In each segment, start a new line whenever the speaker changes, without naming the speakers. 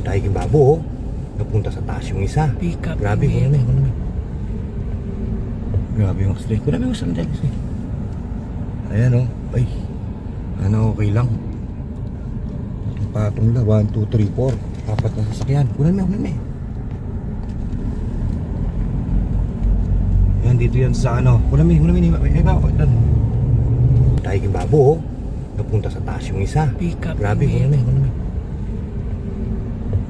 Daiging babo, oh. Napunta sa taas yung isa.
Pick up.
Grabe,
Amen.
kunami. Grabe yung slay. Kunami yung sandals eh. Ayan, oh. Ay. Ano, okay lang. Ang patong la. 1, 2, 3, 4. Apat na sasakyan. Kunami. Ayan, dito yan sa ano. Kunami. Ay, bakit? Daiging babo, oh. Napunta sa taas yung isa.
Pick up.
Grabe,
Amen.
kunami.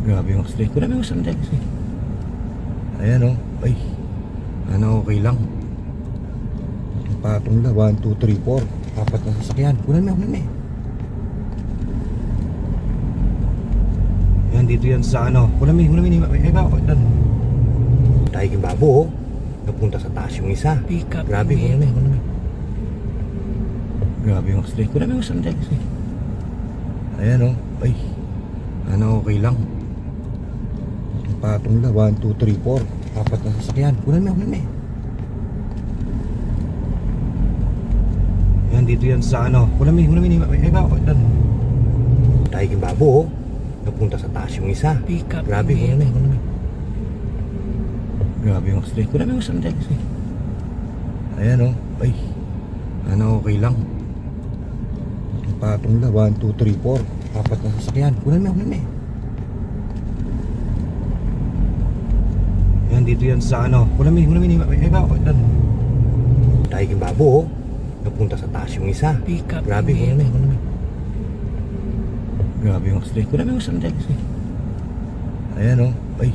Grabe yung slay. Kunami yung sandals eh. Ayan, oh. Ay. Ano, okay lang. Ang patong la. 1, 2, 3, 4. Apat na sasakyan. Kunami. Ayan, dito yan sa ano. Kunami. Ay, bakit? Daiging babo, oh. Napunta sa taas yung isa.
Pick up.
Grabe,
Amen.
kunami. Grabe yung slay. Kunami yung sandals eh. Ayan, oh. Ay. Ano, okay lang. Ang patong la. 1, 2, 3, 4. Apat na sasakyan. Kunami. Ayan, dito yan sa ano. Kunami. Ay, bakit? Daiging babo, oh. Napunta sa taas yung isa.
Pick up.
Grabe,
Amen.
kunami. Grabe yung slay. Kunami yung sandals eh. Ayan, oh. Ay. Ano, okay lang. Ang patong la. 1, 2, 3, 4. Apat na sasakyan. Kunami. Grabe, kunami. Grabe yung slay. Kunami yung sandals eh. Ayan, oh. Ay. Ano, okay lang. Ang patong la. 1, 2, 3, 4. Apat na sasakyan. Kunami. Ayan, dito yan sa ano. Kunami. Ay, bakit? Daiging babo, oh. Napunta sa taas yung isa.
Pick up.
Grabe,
Amen.
kunami. Grabe yung slay. Kunami yung sandals eh. Ayan, oh. Ay.